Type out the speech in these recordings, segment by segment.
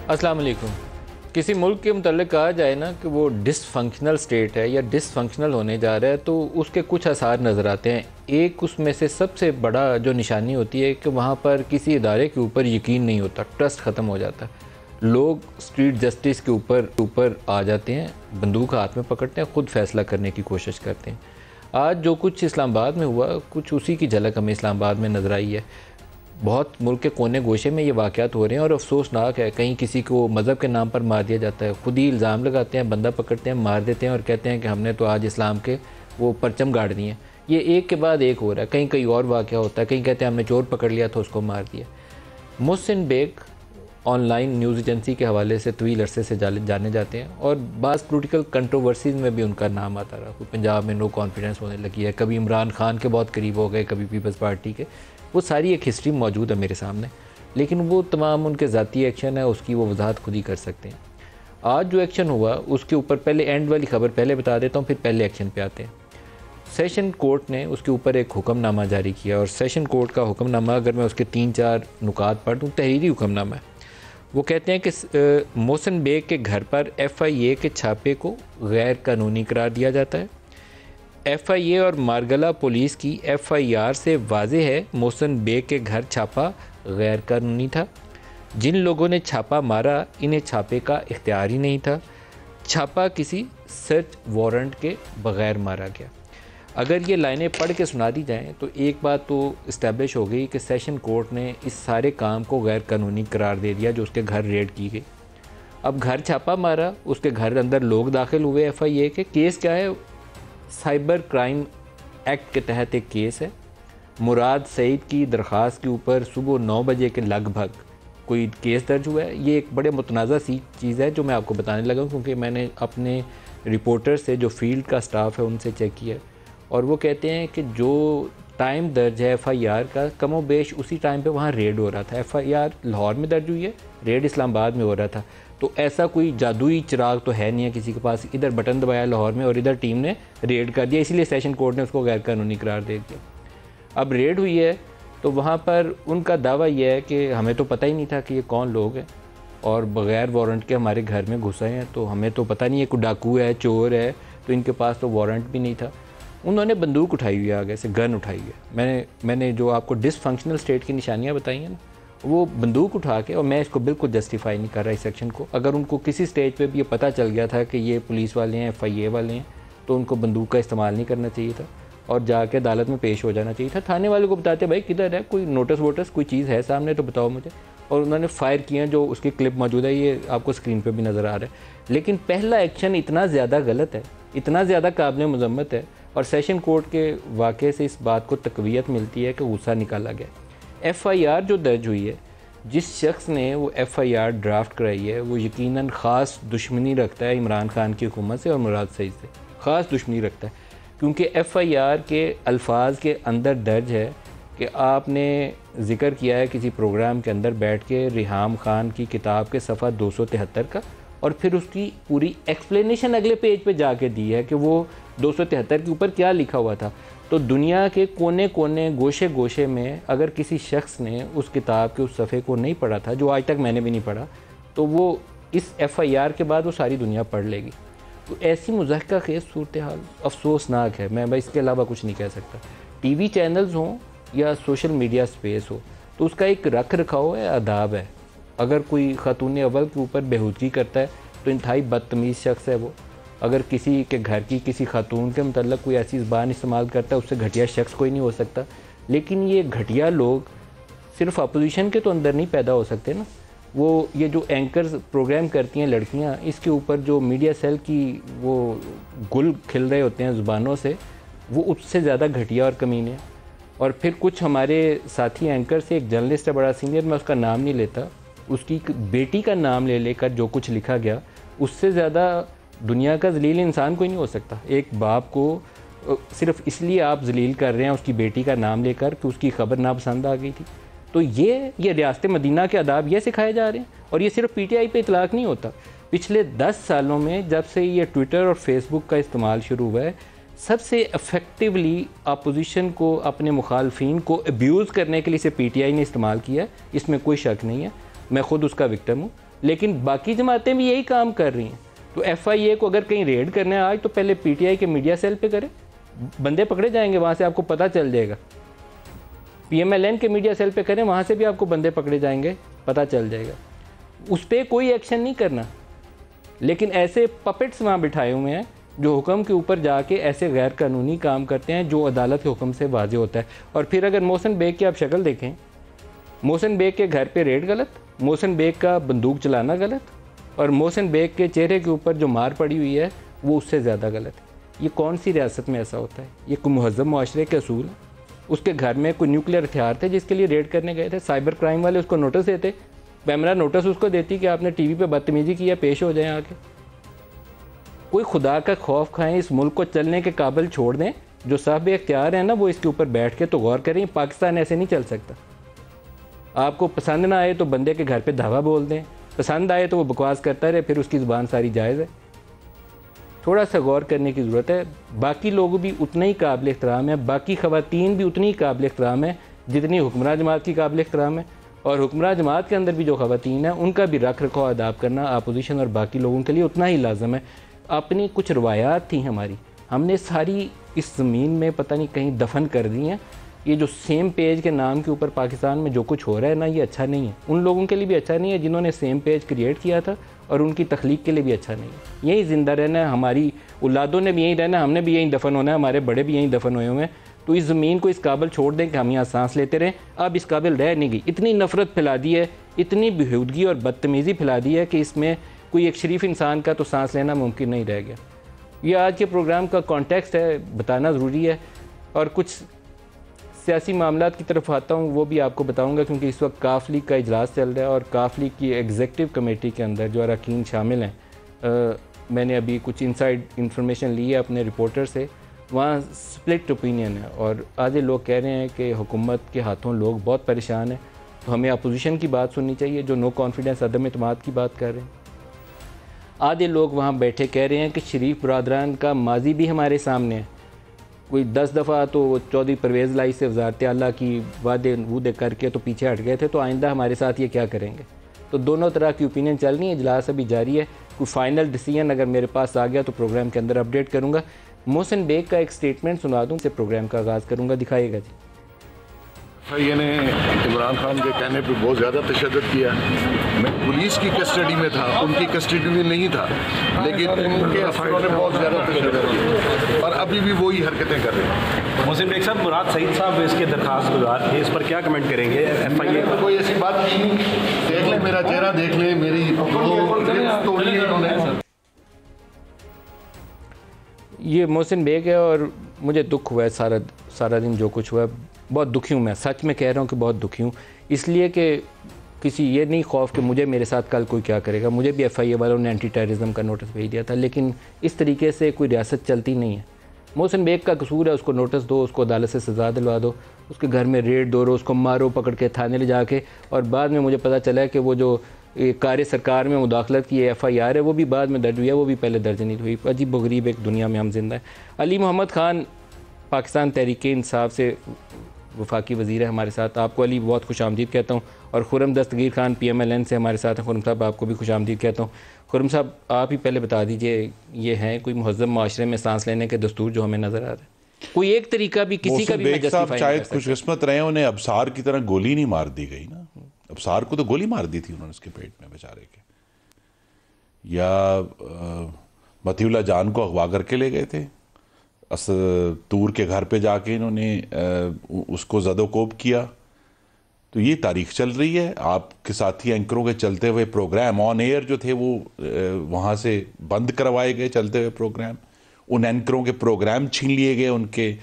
अस्सलाम वालेकुम। किसी मुल्क के मुतल्लिक़ कहा जाए ना कि वो डिसफंक्शनल स्टेट है या डिसफंक्शनल होने जा रहा है तो उसके कुछ आसार नज़र आते हैं। एक उसमें से सबसे बड़ा जो निशानी होती है कि वहाँ पर किसी इदारे के ऊपर यकीन नहीं होता, ट्रस्ट ख़त्म हो जाता है। लोग स्ट्रीट जस्टिस के ऊपर आ जाते हैं, बंदूक हाथ में पकड़ते हैं, ख़ुद फ़ैसला करने की कोशिश करते हैं। आज जो कुछ इस्लामाबाद में हुआ, कुछ उसी की झलक हमें इस्लामाबाद में नज़र आई है। बहुत मुल्क के कोने गोशे में ये वाक़यात हो रहे हैं और अफसोसनाक है। कहीं किसी को मज़हब के नाम पर मार दिया जाता है, खुद ही इल्ज़ाम लगाते हैं, बंदा पकड़ते हैं, मार देते हैं और कहते हैं कि हमने तो आज इस्लाम के वो परचम गाड़ दिए। ये एक के बाद एक हो रहा है। कहीं कहीं और वाक़या होता है, कहीं कहते हैं हमने चोर पकड़ लिया था, उसको मार दिया। Mohsin Baig online news agency के हवाले से तवील अरसे से जाने जाते हैं और बाज़ पोलिटिकल कंट्रोवर्सीज़ में भी उनका नाम आता रहा। पंजाब में नो कॉन्फिडेंस होने लगी है, कभी इमरान खान के बहुत करीब हो गए, कभी पीपल्स पार्टी के। वो सारी एक हिस्ट्री मौजूद है मेरे सामने, लेकिन वो तमाम उनके ज़ाती एक्शन है, उसकी वो वजाहत खुद ही कर सकते हैं। आज जो एक्शन हुआ उसके ऊपर पहले एंड वाली खबर पहले बता देता हूँ, फिर पहले एक्शन पे आते हैं। सेशन कोर्ट ने उसके ऊपर एक हुक्मनामा जारी किया और सेशन कोर्ट का हुक्मनामा, अगर मैं उसके 3-4 नुकात पढ़ दूँ, तहरीरी हुक्मनामा है। वो कहते हैं कि मोहसिन बेग के घर पर FIA के छापे को गैर कानूनी करार दिया जाता है। FIA और मारगला पुलिस की FIR से वाज़ेह है मोहसिन बेग के घर छापा गैर कानूनी था। जिन लोगों ने छापा मारा, इन्हें छापे का इख्तियार ही नहीं था। छापा किसी सर्च वारंट के बग़ैर मारा गया। अगर ये लाइनें पढ़ के सुना दी जाएँ तो एक बात तो इस्टेब्लिश हो गई कि सेशन कोर्ट ने इस सारे काम को गैर कानूनी करार दे दिया जो उसके घर रेड की गई। अब घर छापा मारा, उसके घर अंदर लोग दाखिल हुए FIA के। केस क्या है? साइबर क्राइम एक्ट के तहत एक केस है। मुराद सईद की दरख्वास्त के ऊपर सुबह 9 बजे के लगभग कोई केस दर्ज हुआ है। ये एक बड़े मुतनाज़ा सी चीज़ है जो मैं आपको बताने लगा हूँ, क्योंकि मैंने अपने रिपोर्टर से, जो फील्ड का स्टाफ है, उनसे चेक किया और वो कहते हैं कि जो टाइम दर्ज है FIR का, कमो बेश उसी टाइम पे वहाँ रेड हो रहा था। FIR लाहौर में दर्ज हुई है, रेड इस्लामाबाद में हो रहा था। तो ऐसा कोई जादुई चिराग तो है नहीं है किसी के पास, इधर बटन दबाया लाहौर में और इधर टीम ने रेड कर दिया, इसीलिए सेशन कोर्ट ने उसको गैर कानूनी करार दे दिया। अब रेड हुई है तो वहाँ पर उनका दावा यह है कि हमें तो पता ही नहीं था कि ये कौन लोग हैं और बग़ैर वारंट के हमारे घर में घुसे हैं, तो हमें तो पता नहीं है कोई डाकू है, चोर है, तो इनके पास तो वारंट भी नहीं था। उन्होंने बंदूक उठाई हुई है, आगे से गन उठाई हुई है। मैंने जो आपको डिसफंक्शनल स्टेट की निशानियाँ बताई हैं ना, वो बंदूक उठा के, और मैं इसको बिल्कुल जस्टिफाई नहीं कर रहा इस सेक्शन को, अगर उनको किसी स्टेज पे भी ये पता चल गया था कि ये पुलिस वाले हैं, FIA वाले हैं, तो उनको बंदूक का इस्तेमाल नहीं करना चाहिए था और जाके अदालत में पेश हो जाना चाहिए था। थाने वाले को बताते भाई किधर है, कोई नोटिस वोटिस कोई चीज़ है सामने तो बताओ मुझे। और उन्होंने फायर किया, जो उसकी क्लिप मौजूद है, ये आपको स्क्रीन पर भी नज़र आ रहा है। लेकिन पहला एक्शन इतना ज़्यादा गलत है, इतना ज़्यादा काबिल मज़म्मत है और सेशन कोर्ट के वाक़े से इस बात को तक़वियत मिलती है कि गुस्सा निकाला गया। FIR जो दर्ज हुई है, जिस शख्स ने वो FIR ड्राफ्ट कराई है, वो यकीनन ख़ास दुश्मनी रखता है इमरान खान की हुकूमत से और मुराद सईद से, ख़ास दुश्मनी रखता है। क्योंकि FIR के अल्फाज के अंदर दर्ज है कि आपने ज़िक्र किया है किसी प्रोग्राम के अंदर बैठ के रिहाम खान की किताब के सफ़ा 273 का, और फिर उसकी पूरी एक्सप्लेनेशन अगले पेज पे जाके दी है कि वो 273 के ऊपर क्या लिखा हुआ था। तो दुनिया के कोने कोने, गोशे गोशे में अगर किसी शख्स ने उस किताब के उस सफ़े को नहीं पढ़ा था, जो आज तक मैंने भी नहीं पढ़ा, तो वो इस FIR के बाद वो सारी दुनिया पढ़ लेगी। तो ऐसी मुज़हका खेज़ सूरत हाल अफसोसनाक है। मैं भाई इसके अलावा कुछ नहीं कह सकता। TV चैनल्स हों या सोशल मीडिया स्पेस हो, तो उसका एक रख रखाव है, आदाब है। अगर कोई खातून अव्वल के ऊपर बेहूदगी करता है तो इंतहाई बदतमीज़ शख्स है वो। अगर किसी के घर की किसी खातून के मतलब कोई ऐसी ज़बान इस्तेमाल करता है, उससे घटिया शख्स कोई नहीं हो सकता। लेकिन ये घटिया लोग सिर्फ अपोजिशन के तो अंदर नहीं पैदा हो सकते ना। वो ये जो एंकर्स प्रोग्राम करती हैं लड़कियां, इसके ऊपर जो मीडिया सेल की वो गुल खिल रहे होते हैं ज़ुबानों से, वो उससे ज़्यादा घटिया और कमीने। और फिर कुछ हमारे साथी एंकर से, एक जर्नलिस्ट है बड़ा सीनियर, मैं उसका नाम नहीं लेता, उसकी बेटी का नाम ले लेकर जो कुछ लिखा गया, उससे ज़्यादा दुनिया का जलील इंसान कोई नहीं हो सकता। एक बाप को सिर्फ इसलिए आप जलील कर रहे हैं उसकी बेटी का नाम लेकर कि उसकी खबर नापसंद आ गई थी। तो ये रियासत मदीना के आदाब ये सिखाए जा रहे हैं। और ये सिर्फ PTI पे इतलाक़ नहीं होता। पिछले 10 सालों में जब से ये ट्विटर और फेसबुक का इस्तेमाल शुरू हुआ है, सबसे इफ़ेक्टिवली अपोजिशन को, अपने मुखालफिन को अब्यूज़ करने के लिए इसे PTI ने इस्तेमाल किया है, इसमें कोई शक नहीं है। मैं ख़ुद उसका विक्टिम हूँ। लेकिन बाकी जमातें भी यही काम कर रही हैं। तो FIA को अगर कहीं रेड करना है आज, तो पहले PTI के मीडिया सेल पे करे, बंदे पकड़े जाएंगे, वहाँ से आपको पता चल जाएगा। PMLN के मीडिया सेल पे करें, वहाँ से भी आपको बंदे पकड़े जाएंगे, पता चल जाएगा। उस पर कोई एक्शन नहीं करना, लेकिन ऐसे पपेट्स वहाँ बिठाए हुए हैं जो हुक्म के ऊपर जाके ऐसे गैर कानूनी काम करते हैं जो अदालत के हुक्म से वाज़े होता है। और फिर अगर मोहसिन बेग की आप शक्ल देखें, मोहसिन बेग के घर पे रेड गलत, मोहसिन बेग का बंदूक चलाना गलत, और मोहसिन बेग के चेहरे के ऊपर जो मार पड़ी हुई है वो उससे ज़्यादा गलत है। ये कौन सी रियासत में ऐसा होता है? ये कोई मुहज़्ज़म मुआशरे के असूल है? उसके घर में कोई न्यूक्लियर हथियार थे जिसके लिए रेड करने गए थे, साइबर क्राइम वाले उसको नोटिस देते, पैमरा नोटिस उसको देती कि आपने TV पे बदतमीज़ी की है, पेश हो जाएं आके। कोई खुदा का खौफ खाएं, इस मुल्क को चलने के काबिल छोड़ दें। जो साहब इख्तियार हैं ना, वो इसके ऊपर बैठ के तो गौर करें। पाकिस्तान ऐसे नहीं चल सकता। आपको पसंद ना आए तो बंदे के घर पे धावा बोल दें, पसंद आए तो वो बकवास करता रहे, फिर उसकी ज़ुबान सारी जायज़ है। थोड़ा सा गौर करने की ज़रूरत है। बाकी लोग भी उतना ही काबिल एहतराम है, बाकी ख़वातीन भी उतनी ही काबिल एहतराम है जितनी हुक्मरान जमात की काबिल एहतराम है। और हुक्मरान जमात के अंदर भी जो ख़वातीन हैं उनका भी रख रखाव अदाब करना अपोजिशन और बाकी लोगों के लिए उतना ही लाजम है। अपनी कुछ रवायात थी हमारी, हमने सारी इस ज़मीन में पता नहीं कहीं दफन कर दी हैं। ये जो सेम पेज के नाम के ऊपर पाकिस्तान में जो कुछ हो रहा है ना, ये अच्छा नहीं है। उन लोगों के लिए भी अच्छा नहीं है जिन्होंने सेम पेज क्रिएट किया था, और उनकी तख्लीक के लिए भी अच्छा नहीं है। यहीं ज़िंदा रहना है, हमारी औलादों ने भी यहीं रहना है, हमने भी यहीं दफन होना है, हमारे बड़े भी यहीं दफन हुए हुए हैं। तो इस ज़मीन को इस काबिल छोड़ दें कि हम यहाँ सांस लेते रहें। अब इस काबिल रह नहीं गई। इतनी नफ़रत फैला दी है, इतनी बेहूदगी और बदतमीज़ी फैला दी है कि इसमें कोई एक शरीफ इंसान का तो सांस लेना मुमकिन नहीं रह गया। ये आज के प्रोग्राम का कॉन्टेक्स्ट है, बताना ज़रूरी है। और कुछ सियासी मामलात की तरफ आता हूँ, वो भी आपको बताऊँगा, क्योंकि इस वक्त काफ लीग का इजलास चल रहा है और काफ लीग की एग्जीक्यूटिव कमेटी के अंदर जो अरकान शामिल हैं, मैंने अभी कुछ इनसाइड इंफॉर्मेशन ली है अपने रिपोर्टर से, वहाँ स्प्लिट ओपिनियन है। और आधे लोग कह रहे हैं कि हुकूमत के हाथों लोग बहुत परेशान हैं, तो हमें अपोजिशन की बात सुननी चाहिए जो नो कॉन्फिडेंस अदम एतमाद की बात कर रहे हैं। आधे लोग वहाँ बैठे कह रहे हैं कि शरीफ बरदरान का माजी भी हमारे सामने है। कोई 10 दफ़ा तो चौधरी परवेज़ लाई से वज़ारत आला की वादे वूदे करके तो पीछे हट गए थे, तो आइंदा हमारे साथ ये क्या करेंगे। तो दोनों तरह की ओपिनियन चल रही है, इजलास अभी जारी है। कोई फ़ाइनल डिसीजन अगर मेरे पास आ गया तो प्रोग्राम के अंदर अपडेट करूँगा। मोहसिन बेग का एक स्टेटमेंट सुना दूँ, से प्रोग्राम का आगाज़ करूँगा, दिखाइएगा जी। ये ने इमरान खान के कहने पे बहुत ज़्यादा तशद्दुद किया। मैं पुलिस की कस्टडी में था, उनकी कस्टडी में नहीं था, लेकिन उनके अफसरों ने बहुत ज़्यादा तशद्दुद किया और अभी भी वही हरकतें कर रहे हैं। मोहसिन बेग साहब, मुराद सईद साहब इसके दरखास्त गुजार थे, इस पर क्या कमेंट करेंगे? FIA पर कोई ऐसी बात की नहीं। देख ले मेरा चेहरा, देख ले मेरी तोड़ी है इन्होंने। ये मोहसिन बेग है और मुझे दुख हुआ है सारा दिन जो कुछ हुआ है। बहुत दुखी हूँ मैं, सच में कह रहा हूँ कि बहुत दुखी हूँ, इसलिए कि किसी ये नहीं खौफ कि मुझे मेरे साथ कल कोई क्या करेगा। मुझे भी FIA वालों ने एंटी टेररिज्म का नोटिस भेज दिया था, लेकिन इस तरीके से कोई रियासत चलती नहीं है। मोहसिन बेग का कसूर है, उसको नोटिस दो, उसको अदालत से सज़ा दिलवा दो, उसके घर में रेड दो, उसको मारो पकड़ के थाने ले जाके। और बाद में मुझे पता चला है कि वो जो कार्य सरकार में मुदाखलत की FIR है वो भी बाद में दर्ज हुई है, वो भी पहले दर्ज नहीं हुई। अजीब व गरीब एक दुनिया में हम जिंदा है। अली मोहम्मद खान पाकिस्तान तहरीक इंसाफ से वफाकी वज़ीर है हमारे साथ। आपको अली बहुत खुश आमदीद कहता हूँ। और खुर्रम दस्तगीर खान PMLN से हमारे साथ हैं। खुर्रम साहब, आपको भी खुश आमदीद कहता हूँ। खुर्रम साहब, आप ही पहले बता दीजिए, ये हैं कोई मुहज़्ज़म माशरे में सांस लेने के दस्तूर जो हमें नज़र आ रहा है? कोई एक तरीका भी किसी का भी जस्टिफाई शायद खुशकिस्मत रहे, उन्हें अबसार की तरह गोली नहीं मार दी गई ना। अबसार को तो गोली मार दी थी उन्होंने उसके पेट में बेचारे के, या मतीउल्लाह जान को अगवा करके ले गए थे। तूर के घर पे जाके इन्होंने उसको ज़दोकोब किया। तो ये तारीख चल रही है। आपके साथी एंकरों के चलते हुए प्रोग्राम ऑन एयर जो थे वो वहाँ से बंद करवाए गए, चलते हुए प्रोग्राम। उन एंकरों के प्रोग्राम छीन लिए गए उनके।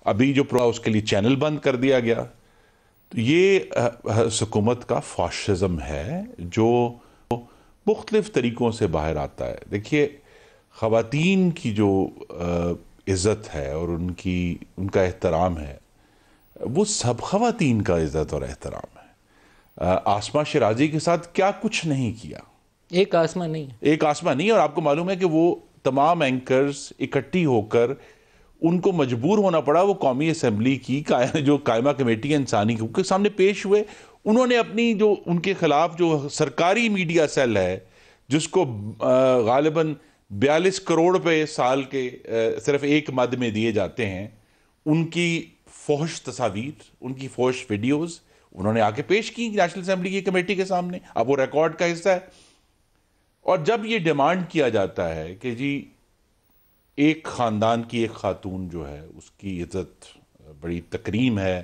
अभी जो उसके लिए चैनल बंद कर दिया गया। तो ये हुकूमत का फाशिज़म है जो मुख्तलिफ तरीक़ों से बाहर आता है। देखिए, ख़वातीन की जो इज़्ज़त है और उनका एहतराम है, वो सब ख़वातीन का इज़्ज़त और एहतराम है। आसमा शिराजी के साथ क्या कुछ नहीं किया। एक आसमा नहीं, और आपको मालूम है कि वो तमाम एंकर्स इकट्ठी होकर उनको मजबूर होना पड़ा वो कौमी असम्बली की जो कायमा कमेटी इंसानी हकूक़ के सामने पेश हुए। उन्होंने अपनी जो उनके खिलाफ जो सरकारी मीडिया सेल है, जिसको गालिबन 42 करोड़ रुपए साल के सिर्फ एक मद में दिए जाते हैं, उनकी फौश तस्वीर, उनकी फौश वीडियोस उन्होंने आके पेश की नेशनल असेंबली की कमेटी के सामने। अब वो रिकॉर्ड का हिस्सा है। और जब ये डिमांड किया जाता है कि जी एक खानदान की एक खातून जो है उसकी इज्जत बड़ी तकरीम है,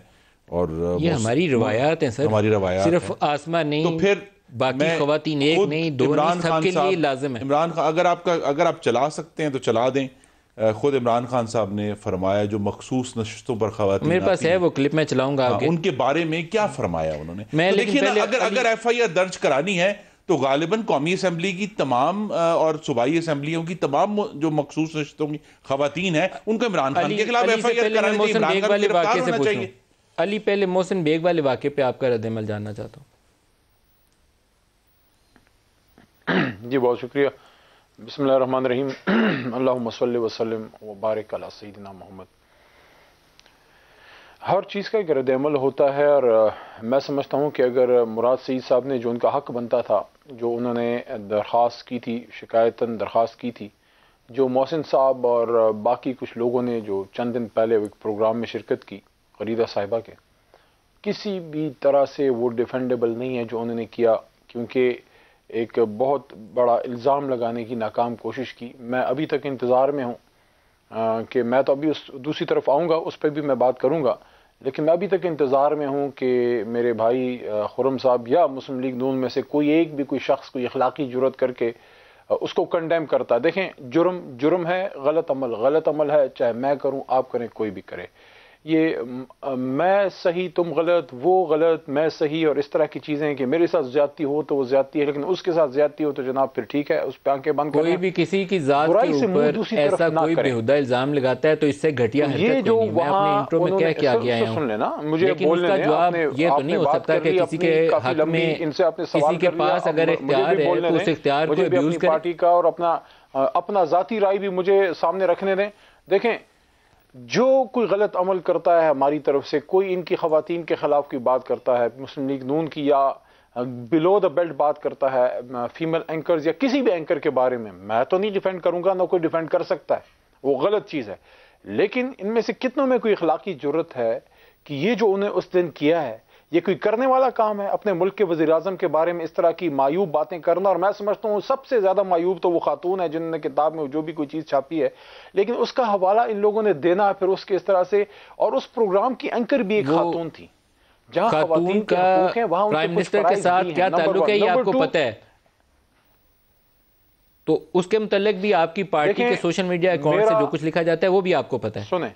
और ये हमारी रवायात हैं सर, हमारी रवायात सिर्फ आसमान नहीं, तो फिर बाकी खवातीन एक नहीं, दो नहीं, सबके लिए लाजिम है। इमरान खान अगर आप चला सकते हैं तो चला दें। खुद इमरान खान साहब ने फरमाया जो मखसूस नशिस्तों पर खवातीन, मेरे पास है वो क्लिप, मैं चलाऊंगा आगे। उनके बारे में क्या फरमाया उन्होंने। तो देखिए ना, अगर FIR दर्ज करानी है तो गालिबन कौमी असेंबली की तमाम और सूबाई असेंबलियों की तमाम जो मखसूस नशिस्तों की खवातीन है, उनको इमरान खान के खिलाफ FIR करानी चाहिए, इमरान खान गिरफ्तार होना चाहिए। अली, पहले मोहसिन बेग वाले वाक़े पे आपका रद्द-ए-अमल जानना चाहता हूँ। जी बहुत शुक्रिया। बिस्मिल्लाहिर्रहमानिर्रहीम। अल्लाहुम्मा सल्लि व सल्लिम व बारिक अला सय्यिदिना मोहम्मद। हर चीज़ का एक रद्द-ए-अमल होता है, और मैं समझता हूँ कि अगर मुराद सईद साहब ने जो उनका हक बनता था, जो उन्होंने दरख्वास्त की थी, शिकायतन दरख्वास्त की थी, जो मोहसिन साहब और बाकी कुछ लोगों ने जो चंद दिन पहले एक प्रोग्राम में शिरकत की फरीदा साहिबा के, किसी भी तरह से वो डिफेंडेबल नहीं है जो उन्होंने किया, क्योंकि एक बहुत बड़ा इल्ज़ाम लगाने की नाकाम कोशिश की। मैं अभी तक इंतज़ार में हूँ कि मैं तो अभी उस दूसरी तरफ आऊँगा, उस पर भी मैं बात करूँगा, लेकिन मैं अभी तक इंतज़ार में हूँ कि मेरे भाई खुर्रम साहब या मुस्लिम लीग नून में से कोई एक भी कोई शख्स कोई अखलाकी जुर्रत करके उसको कंडेम करता। देखें, जुर्म जुर्म है, गलत अमल है, चाहे मैं करूँ, आप करें, कोई भी करे। ये मैं सही तुम गलत, वो गलत मैं सही, और इस तरह की चीज़ें कि मेरे साथ ज्यादती हो तो वो ज्यादती है, लेकिन उसके साथ ज्यादती हो तो जनाब फिर ठीक है, उस पे आंखें बंद करें। कोई भी किसी की जात के ऊपर ऐसा कोई बेहुदा इल्जाम लगाता है तो इससे घटिया हरकत कोई नहीं। मैं अपने इंट्रो में क्या गया हूं, सुन लेना, मुझे बोलने उसका जवाब ये तो नहीं हो सकता कि किसी के हक में किसी के पास अगर इख्तियार है तो उस इख्तियार को अब्यूज करें। पार्टी का और अपना जाती राय भी मुझे सामने रखने दें। देखें, जो कोई गलत अमल करता है हमारी तरफ से, कोई इनकी खवातीन के खिलाफ की बात करता है, मुस्लिम लीग नून की, या बिलो द बेल्ट बात करता है, फीमेल एंकर्स या किसी भी एंकर के बारे में, मैं तो नहीं डिफेंड करूंगा, ना कोई डिफेंड कर सकता है, वो गलत चीज़ है। लेकिन इनमें से कितनों में कोई अखलाकी जुर्रत है कि ये जो उन्हें उस दिन किया है, ये कोई करने वाला काम है, अपने मुल्क के वज़ीर आज़म के बारे में इस तरह की मायूब बातें करना। और मैं समझता हूँ सबसे ज़्यादा मायूब तो वो खातून है जिन्होंने किताब में जो भी कोई चीज़ छापी है, लेकिन उसका हवाला इन लोगों ने देना फिर उसके इस तरह से। और उस प्रोग्राम की एंकर भी एक खातून थी, जहाँ खातून का प्राइम मिनिस्टर के साथ क्या ताल्लुक है ये आपको पता है, तो उसके मुतालिक भी आपकी पार्टी के सोशल मीडिया अकाउंट से जो कुछ लिखा जाता है वो भी आपको पता है।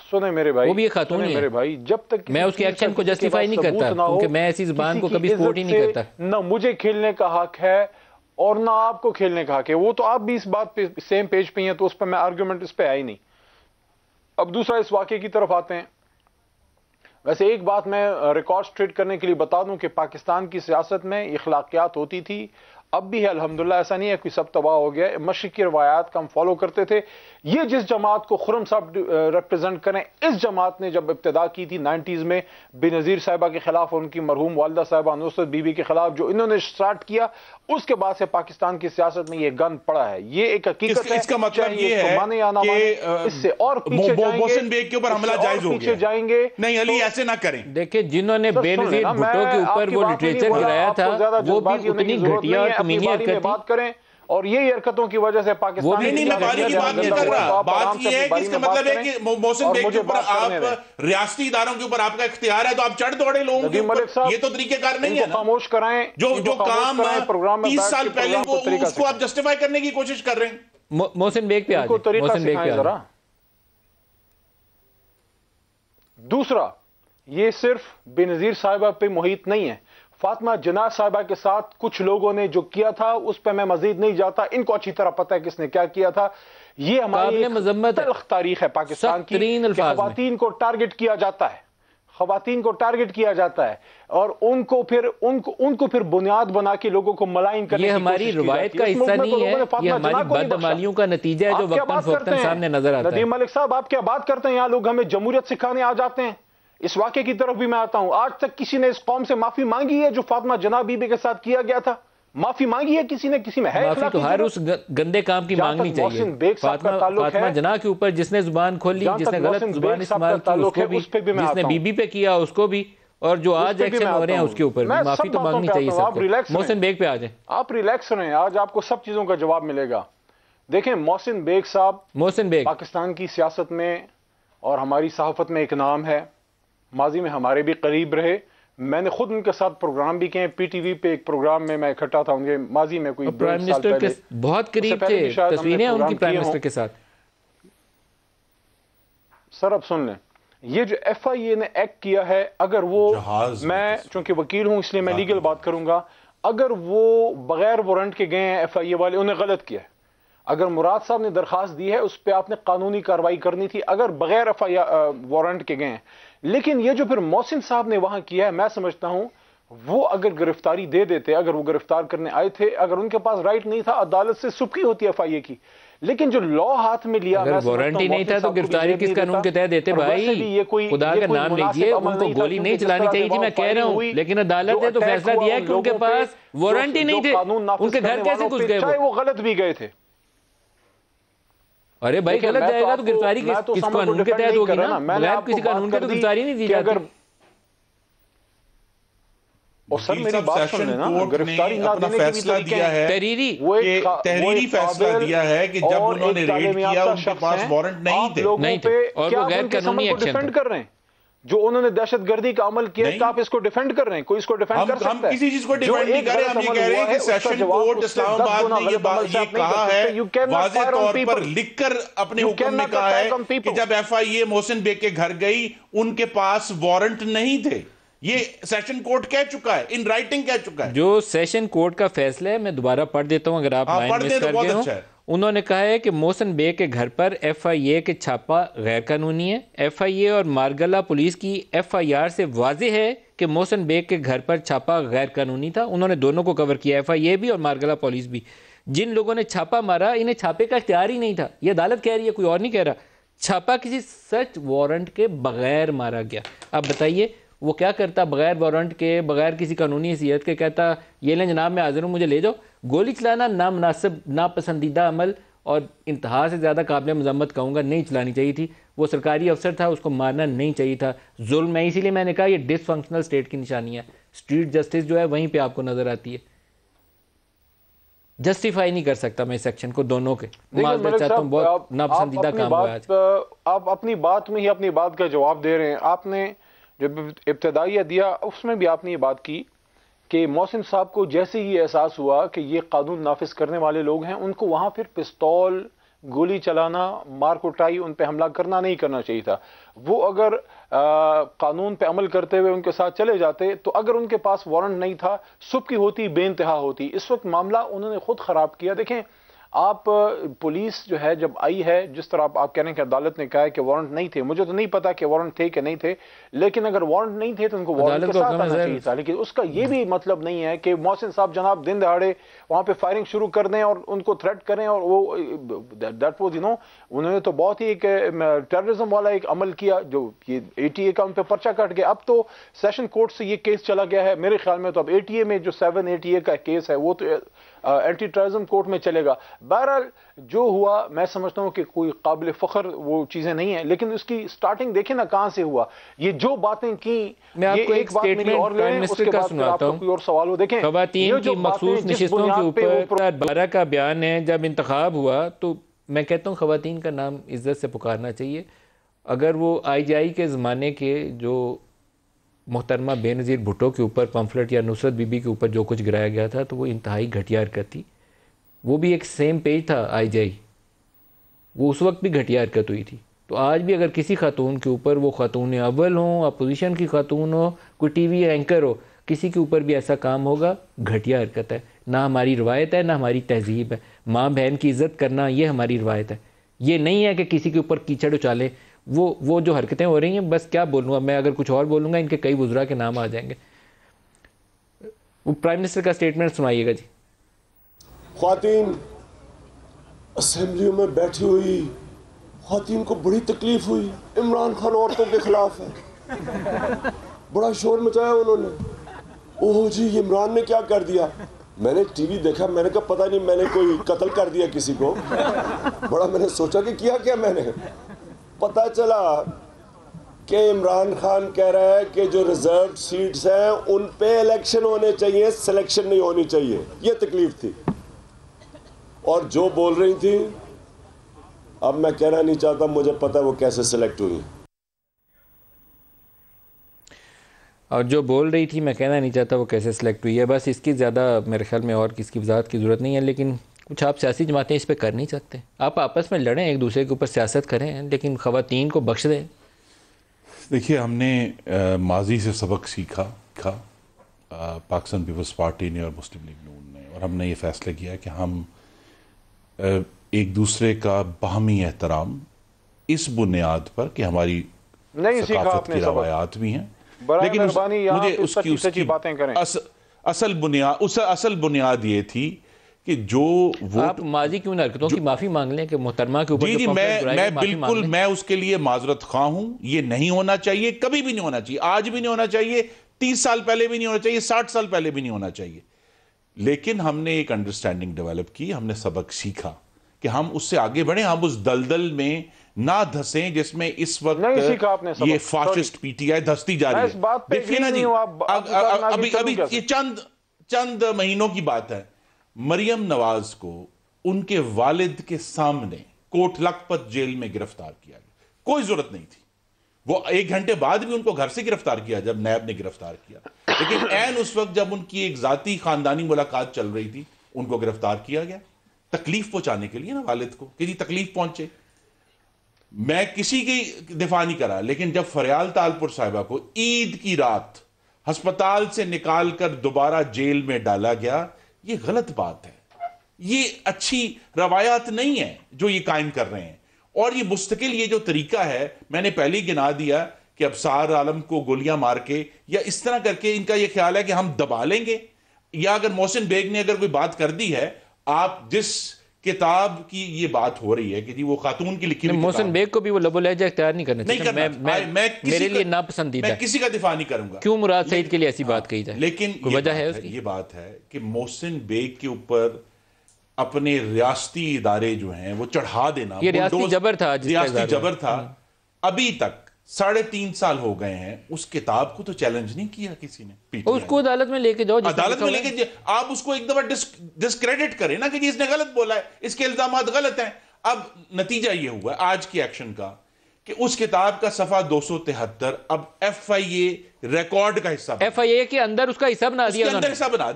सुने मेरे भाई, वो भी एक खातून है मेरे भाई, जब तक मैं उसके एक्शन को जस्टिफाई नहीं करता, क्योंकि मैं ऐसी जुबान को कभी सपोर्ट ही नहीं करता। ना मुझे खेलने का हक है और ना आपको खेलने का हक है। वो तो आप भी इस बात पे सेम पेज पे हैं, तो उस पर मैं आर्गुमेंट इस पे आई नहीं। अब दूसरा इस वाकये की तरफ आते हैं। वैसे एक बात मैं रिकॉर्ड स्ट्रेट करने के लिए बता दूं कि पाकिस्तान की सियासत में इखलाकियात होती थी, अब भी है अल्हम्दुलिल्लाह, ऐसा नहीं है कि सब तबाह हो गया। मशरिकी रवायात का हम फॉलो करते थे। ये जिस जमात को खुर्रम साहब रिप्रेजेंट करें, इस जमात ने जब इब्तिदा की थी 90s में बेनज़ीर साहिबा के खिलाफ, उनकी मरहूम वालदा साहिबा नुसरत बीबी के खिलाफ जो इन्होंने स्टार्ट किया, उसके बाद से पाकिस्तान की सियासत में ये गन पड़ा है। ये एक हकीकत है। इसका मतलब ये है माने या ना माने, इससे और पीछे मोहसिन बेग के ऊपर हमला जायज हो गया, जाएंगे नहीं अली ऐसे ना करें। देखिए, जिन्होंने बेनज़ीर भुट्टो के ऊपर वो लिटरेचर गिराया था वो भी उतनी घटिया और कमीनी हरकत थी। करें, और यही हरकतों की वजह से पाकिस्तान नहीं, मैं बारी की बात नहीं कर रहा। बात ये है कि इसका मतलब है कि मोहसिन बेग के ऊपर आप रियासती इदारों के ऊपर आपका इख्तियार है, तो आप चढ़ दौड़े लोगों के ऊपर, ये तो तरीकेकार नहीं है ना। खामोश कराएं, जो काम 30 साल पहले उसको आप जस्टिफाई करने की कोशिश कर रहे हैं। मोहसिन बेग पे मोहसिन बेग पे जरा। दूसरा, ये सिर्फ बेनज़ीर साहिबा पे मुहित नहीं है, फातिमा जनाज साहिबा के साथ कुछ लोगों ने जो किया था उस पर मैं मजीद नहीं जाता। इनको अच्छी तरह पता है किसने क्या किया था। ये हमारी तल्ख तारीख है पाकिस्तान की। ख़वातीन को टारगेट किया जाता है, ख़वातीन को टारगेट किया जाता है, और उनको फिर बुनियाद बना के लोगों को मलाइन करने की कोशिश की जाती है। ये हमारी रवायत का हिस्सा नहीं है, ये हमारी बदअमालियों का नतीजा है जो वक्तन फौक्तन सामने नजर आता है। नदीम मलिक साहब, आप क्या बात करते हैं? यहाँ लोग हमें जमहूरियत सिखाने आ जाते हैं। इस वाक़े की तरफ भी मैं आता हूं। आज तक किसी ने इस कौम से माफी मांगी है जो फातिमा जना बीबी के साथ किया गया था? माफी मांगी है किसी ने? किसी में है? माफी तो हर उस गंदे काम की मांगनी चाहिए। फातिमा जना के ऊपर जिसने जुबान खोली, जिसने गलत जुबान इस्तेमाल की उसको भी, जिसने बीबी पे किया उसको भी, और जो आज एक्शन हो रहे हैं उसके ऊपर भी माफी तो मांगनी चाहिए सबको। मोहसिन बेग पे आ जाए। आप रिलैक्स रहें, आज आपको सब चीजों का जवाब मिलेगा। देखें, मोहसिन बेग साहब, मोहसिन बेग पाकिस्तान की सियासत में और हमारी सहाफत में एक नाम है। माजी में हमारे भी करीब रहे। मैंने खुद उनके साथ प्रोग्राम भी किए। पीटीवी पे एक प्रोग्राम में मैं इकट्ठा था उनके, माजी में कोई प्राइम मिनिस्टर के बहुत करीब थे, तस्वीरें उनकी प्राइम मिनिस्टर के साथ। सर अब सुन लें, ये जो FIA ने एक्ट किया है, अगर वो, मैं चूंकि वकील हूं इसलिए मैं लीगल बात करूंगा, अगर वो बगैर वारंट के गए हैं FIA वाले, उन्हें गलत किया है। अगर मुराद साहब ने दरखास्त दी है उस पर आपने कानूनी कार्रवाई करनी थी, अगर बगैर वारंट के गए हैं। लेकिन ये जो फिर मोहसिन साहब ने वहां किया है, मैं समझता हूं वो अगर गिरफ्तारी दे देते, अगर वो गिरफ्तार करने आए थे, अगर उनके पास राइट नहीं था, अदालत से सुबकी होती है FIA की। लेकिन जो लॉ हाथ में लिया, अगर वारंटी नहीं था तो गिरफ्तारी किस कानून के तहत देते भाई? खुदा का नाम लीजिए, उनको गोली नहीं चलानी चाहिए थी, मैं कह रहा हूँ। लेकिन अदालत ने तो फैसला दिया है कि उनके पास वारंटी नहीं थे, उनके घर कैसे घुस गए? चाहे वो गलत भी गए थे। अरे भाई गलत जाएगा तो गिरफ्तारी किस कानून के तहत होगी ना? बगैर किसी कानून के तो गिरफ्तारी नहीं दी जाती। और सर मेरी बात सुन लेना, गिरफ्तारी ना देने की फैसला दिया है, तहरीरी फैसला दिया है कि जब उन्होंने रेड किया उनके पास वारंट नहीं थे और वो गैर कानूनी एक्शन डिफेंड कर रहे हैं। जो उन्होंने दहशतगर्दी का अमल किया, तो आप इसको डिफेंड कर रहे हैं? कोई इसको डिफेंड कर सकता है? हम किसी चीज को डिफेंड नहीं कर रहे, हम ये कह रहे हैं कि सेशन कोर्ट इस्लामाबाद ने ये कहा है, वाज़ेह तौर पर लिखकर अपने हुक्म में कहा है कि जब FIA मोहसिन बेग के घर गई उनके पास वारंट नहीं थे। ये सेशन कोर्ट कह चुका है, इन राइटिंग कह चुका है। जो सेशन कोर्ट का फैसला है मैं दोबारा पढ़ देता हूं, अगर आप लाइन मिस कर गए हो। उन्होंने कहा है कि मोहसिन बेग के घर पर FIA के छापा गैर कानूनी है। FIA और मारगला पुलिस की FIR से वाज़ेह है कि मोहसिन बेग के घर पर छापा गैर कानूनी था। उन्होंने दोनों को कवर किया, FIA भी और मारगला पुलिस भी। जिन लोगों ने छापा मारा, इन्हें छापे का इख्तियार ही नहीं था, ये अदालत कह रही है, कोई और नहीं कह रहा। छापा किसी सर्च वारंट के बगैर मारा गया। अब बताइए वो क्या करता बगैर वारंट के, बगैर किसी कानूनी हैसियत के? कहता ये लें जनाब मैं हाजिर हूँ, मुझे ले जाओ। गोली चलाना नामनासिब, नापसंदीदा अमल और इंतहा से ज़्यादा काबिल मज़म्मत कहूँगा, नहीं चलानी चाहिए थी। वो सरकारी अफसर था, उसको मारना नहीं चाहिए था, जुल्म है। इसीलिए मैंने कहा ये डिसफंक्शनल स्टेट की निशानी है। स्ट्रीट जस्टिस जो है वहीं पर आपको नज़र आती है। जस्टिफाई नहीं कर सकता मैं इस सेक्शन को, दोनों के चाहता हूँ, बहुत नापसंदीदा काम हुआ आज। आप अपनी बात में ही अपनी बात का जवाब दे रहे हैं। आपने जब इब्तदाइया दिया उसमें भी आपने ये बात की कि मोहसिन साहब को जैसे ही एहसास हुआ कि ये कानून नाफिज करने वाले लोग हैं, उनको वहाँ फिर पिस्तौल, गोली चलाना, मार कुटाई, उन पे हमला करना नहीं करना चाहिए था। वो अगर कानून पे अमल करते हुए उनके साथ चले जाते, तो अगर उनके पास वारंट नहीं था, सुबह की होती, बेइंतहा होती। इस वक्त मामला उन्होंने खुद ख़राब किया। देखें, आप पुलिस जो है जब आई है, जिस तरह आप कह रहे हैं कि अदालत ने कहा है कि वारंट नहीं थे, मुझे तो नहीं पता कि वारंट थे कि नहीं थे, लेकिन अगर वारंट नहीं थे तो उनको वारंट के साथ आना चाहिए था। लेकिन उसका ये भी मतलब नहीं है कि मोहसिन साहब जनाब दिन दहाड़े वहाँ पे फायरिंग शुरू कर दें और उनको थ्रेट करें। और वो दैट वाज, उन्होंने तो बहुत ही एक टेररिज्म वाला एक अमल किया, जो ये ATA का उन पर पर्चा कट गया। अब तो सेशन कोर्ट से ये केस चला गया है, मेरे ख्याल में तो अब ATA में जो 7 ATA का केस है वो तो एंटी टेररिज्म कोर्ट में चलेगा। बहरहाल जो हुआ मैं समझता हूँ कि कोई काबिल फ़ख्र वो चीज़ें नहीं है, लेकिन उसकी स्टार्टिंग देखें ना कहाँ से हुआ। ये जो बातें की, मैं आपको एक स्टेटमेंट प्राइम मिनिस्टर का सुनाता हूँ। कोई और सवाल हो, देखें ख़वातीन की मखसूस नशिस्तों के ऊपर 12 का बयान है। जब इंतखाब हुआ तो मैं कहता हूँ ख़वातीन का नाम इज़्ज़त से पुकारना चाहिए। अगर वो IGI के ज़माने के जो मोहतरमा बेनज़ीर भुट्टो के ऊपर पम्फलेट या नुसरत बीबी के ऊपर जो कुछ गिराया गया था, तो वो इंतहाई घटिया हरकत थी। वो भी एक सेम पेज था IGI, वो उस वक्त भी घटिया हरकत हुई थी। तो आज भी अगर किसी खातून के ऊपर, वो खातून अव्वल हो, अपोजिशन की खातून हो, कोई TV एंकर हो, किसी के ऊपर भी ऐसा काम होगा, घटिया हरकत है। ना हमारी रवायत है, ना हमारी तहजीब है। माँ बहन की इज़्ज़त करना ये हमारी रवायत है। ये नहीं है कि किसी के ऊपर कीचड़ उछाले। वो जो हरकतें हो रही हैं, बस क्या बोलूँगा मैं, अगर कुछ और बोलूँगा इनके कई वुज़रा के नाम आ जाएंगे। वो प्राइम मिनिस्टर का स्टेटमेंट सुनाइएगा जी। ख्वातीन असेंबलियों में बैठी हुई ख्वातीन को बड़ी तकलीफ हुई। इमरान खान औरतों के खिलाफ है, बड़ा शोर मचाया उन्होंने, ओह जी इमरान ने क्या कर दिया। मैंने टीवी देखा, मैंने कहा पता नहीं मैंने कोई कत्ल कर दिया किसी को। बड़ा मैंने सोचा कि किया क्या मैंने। पता चला कि इमरान खान कह रहा है कि जो रिजर्व सीट्स हैं उन पे इलेक्शन होने चाहिए, सिलेक्शन नहीं होनी चाहिए। ये तकलीफ थी। और जो बोल रही थी, अब मैं कहना नहीं चाहता, मुझे पता वो कैसे सिलेक्ट हुई। और जो बोल रही थी, मैं कहना नहीं चाहता वो कैसे सिलेक्ट हुई है। बस इसकी ज़्यादा मेरे ख्याल में और किसकी वजाहत की ज़रूरत नहीं है। लेकिन कुछ आप सियासी जमातें इस पर कर नहीं सकते। आप आपस में लड़ें, एक दूसरे के ऊपर सियासत करें, लेकिन ख़वातीन को बख्श दें। देखिए, हमने माजी से सबक सीखा पाकिस्तान पीपल्स पार्टी ने और मुस्लिम लीग नून ने, और हमने ये फैसला किया कि हम एक दूसरे का बाहमी एहतराम इस बुनियाद पर कि हमारी सकाफत की रवायात भी हैं, लेकिन मुझे उसकी बातें करें। असल बुनियाद ये थी कि जो वो आप माजी की उन हरकतों की माफ़ी मांग लें कि मोहतरमा के ऊपर जी मैं बिल्कुल मैं उसके लिए माजरत खा हूं। ये नहीं होना चाहिए, कभी भी नहीं होना चाहिए, आज भी नहीं होना चाहिए, 30 साल पहले भी नहीं होना चाहिए, 60 साल पहले भी नहीं होना चाहिए। लेकिन हमने एक अंडरस्टैंडिंग डेवलप की, हमने सबक सीखा कि हम उससे आगे बढ़े, हम उस दलदल में ना धसें जिसमें इस वक्त ये फाशिस्ट पीटीआई धसती जा रही है। देखिए ना जी, अभी ये चंद महीनों की बात है, मरियम नवाज को उनके वालिद के सामने कोट लखपत जेल में गिरफ्तार किया गया। कोई जरूरत नहीं थी। वो 1 घंटे बाद भी उनको घर से गिरफ्तार किया जब नैब ने गिरफ्तार किया, लेकिन ऐन उस वक्त जब उनकी एक जाती खानदानी मुलाकात चल रही थी, उनको गिरफ्तार किया गया तकलीफ पहुंचाने के लिए ना, वालिद को कि जी तकलीफ पहुंचे। मैं किसी की दिफा नहीं करा, लेकिन जब फरियाल तालपुर साहिबा को ईद की रात अस्पताल से निकाल कर दोबारा जेल में डाला गया, ये गलत बात है। ये अच्छी रवायात नहीं है जो ये कायम कर रहे हैं। और ये मुस्तकिल ये जो तरीका है, मैंने पहले ही गिना दिया कि अबसार आलम को गोलियां मार के या इस तरह करके इनका ये ख्याल है कि हम दबा लेंगे। या अगर मोहसिन बेग ने अगर कोई बात कर दी है, आप जिस किताब की ये बात हो रही है कि जी वो खातून की लिखी हुई, मोहसिन बेग को भी वो लबो लहजा इख्तियार नहीं करना चाहिए। मैं मेरे लिए नापसंदीदा, मैं किसी का दिफा नहीं करूंगा। क्यों मुराद सईद के लिए ऐसी बात कही जाए, लेकिन कोई वजह है उसकी? ये बात है कि मोहसिन बेग के ऊपर अपने रियासती इदारे जो हैं वो चढ़ा देना, ये रियासती जबर था, रियासती जबर था। अभी तक 3.5 साल हो गए हैं, उस किताब को तो चैलेंज नहीं किया किसी ने। उसको अदालत में लेके जाओ, अदालत में लेके आप उसको एक दफा डिस्क्रेडिट करें ना कि जी इसने गलत बोला है, इसके इल्जामात गलत हैं। अब नतीजा ये हुआ आज की एक्शन का कि उस किताब का सफा 273 अब FIA रिकॉर्ड का हिस्सा, FIA के अंदर उसका हिस्सा बना दिया,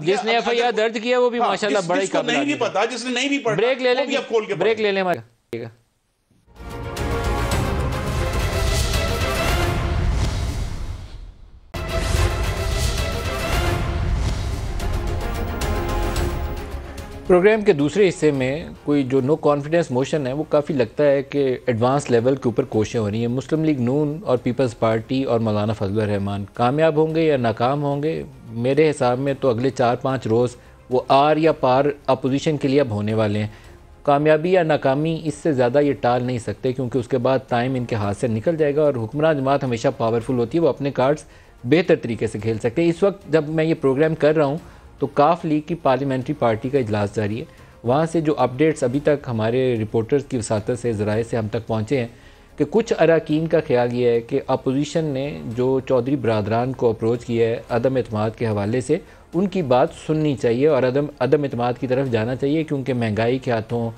जिसने FIR दर्ज किया वो भी माशाल्लाह बड़ा ही काबिल नहीं भी पता, जिसने नहीं भी पढ़ा। ब्रेक ले लें, ब्रेक ले लें। प्रोग्राम के दूसरे हिस्से में कोई जो नो कॉन्फिडेंस मोशन है वो काफ़ी लगता है कि एडवांस लेवल के ऊपर कोशिशें हो रही हैं। मुस्लिम लीग नून और पीपल्स पार्टी और मौलाना फजलुर रहमान कामयाब होंगे या नाकाम होंगे? मेरे हिसाब में तो अगले 4-5 रोज़ वो आर या पार अपोजिशन के लिए अब होने वाले हैं। कामयाबी या नाकामी इससे ज़्यादा ये टाल नहीं सकते, क्योंकि उसके बाद टाइम इनके हाथ से निकल जाएगा और हुक्मरान जमात हमेशा पावरफुल होती है, वो अपने कार्ड्स बेहतर तरीके से खेल सकते हैं। इस वक्त जब मैं ये प्रोग्राम कर रहा हूँ तो काफ लीग की पार्लियामेंट्री पार्टी का इजलास जारी है। वहाँ से जो अपडेट्स अभी तक हमारे रिपोर्टर्स की वसातत से ज़राए से हम तक पहुँचे हैं कि कुछ अरकान का ख्याल ये है कि अपोजिशन ने जो चौधरी बरादरान को अप्रोच किया है अदम एतमाद के हवाले से, उनकी बात सुननी चाहिए और अदम एतमाद की तरफ जाना चाहिए, क्योंकि महंगाई के हाथों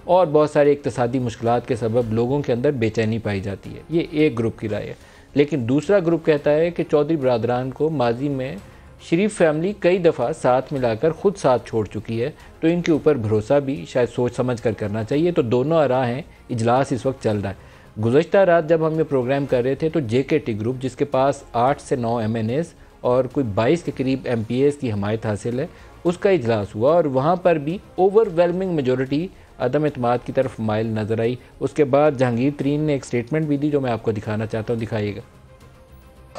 और बहुत सारे इक़्तिसादी मुश्किलात के सबब लोगों के अंदर बेचैनी पाई जाती है। ये एक ग्रुप की राय है। लेकिन दूसरा ग्रुप कहता है कि चौधरी बरादरान को माजी में शरीफ फैमिली कई दफ़ा साथ मिलाकर ख़ुद साथ छोड़ चुकी है, तो इनके ऊपर भरोसा भी शायद सोच समझ कर करना चाहिए। तो दोनों आरा हैं। इजलास इस वक्त चल रहा है। गुज़श्ता रात जब हम ये प्रोग्राम कर रहे थे तो JKT ग्रुप, जिसके पास 8 से 9 MNAs और कोई 22 के करीब MPAs की हमायत हासिल है, उसका इजलास हुआ और वहाँ पर भी ओवरवेलमिंग मेजॉरिटी अदम एतमाद की तरफ माइल नज़र आई। उसके बाद जहांगीर तरीन ने एक स्टेटमेंट भी दी जो मैं आपको दिखाना चाहता हूँ। दिखाइएगा।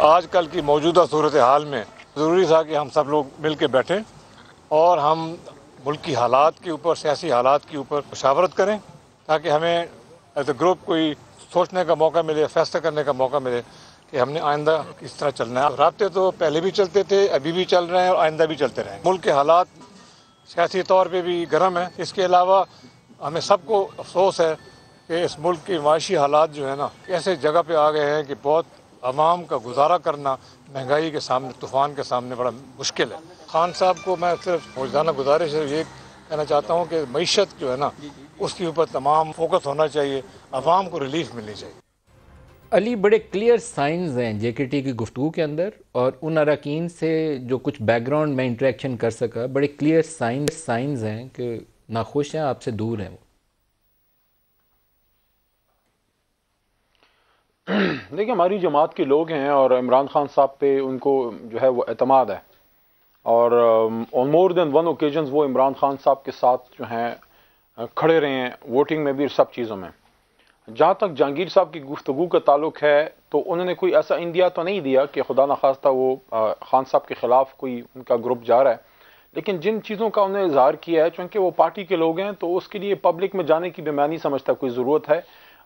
आजकल की मौजूदा सूरत हाल में ज़रूरी था कि हम सब लोग मिल के बैठें और हम मुल्क की हालात के ऊपर, सियासी हालात के ऊपर मुशावरत करें, ताकि हमें एज ए ग्रुप कोई सोचने का मौका मिले, फैसला करने का मौका मिले कि हमने आइंदा किस तरह चलना है। राब्ते तो पहले भी चलते थे, अभी भी चल रहे हैं और आइंदा भी चलते रहेंगे। मुल्क के हालात सियासी तौर पे भी गर्म है। इसके अलावा हमें सबको अफसोस है कि इस मुल्क के माशी हालात जो है ना ऐसे जगह पे आ गए हैं कि बहुत आवाम का गुजारा करना महंगाई के सामने, तूफ़ान के सामने बड़ा मुश्किल है। खान साहब को मैं सिर्फ रोजाना गुजारिश है ये कहना चाहता हूँ कि मईशत जो है ना उसके ऊपर तमाम फोकस होना चाहिए, आवाम को रिलीफ मिलनी चाहिए। अली, बड़े क्लियर साइंस हैं JKT की गुफ्तगू के अंदर, और उन अरकान से जो कुछ बैकग्राउंड में इंटरेक्शन कर सका, बड़े क्लियर साइंस हैं कि नाखुश हैं, आपसे दूर हैं वो। देखिए, हमारी जमात के लोग हैं और इमरान खान साहब पे उनको जो है वो एतमाद है, और on more than one occasions वो इमरान खान साहब के साथ जो हैं खड़े रहे हैं, वोटिंग में भी, सब चीज़ों में। जहाँ तक जहांगीर साहब की गुफ्तगू का ताल्लुक है तो उन्होंने कोई ऐसा इंदिया तो नहीं दिया कि खुदा न खास्ता वो खान साहब के ख़िलाफ़ कोई उनका ग्रुप जा रहा है, लेकिन जिन चीज़ों का उन्होंने इजहार किया है, चूँकि वो पार्टी के लोग हैं तो उसके लिए पब्लिक में जाने की भी मैं नहीं समझता कोई ज़रूरत है।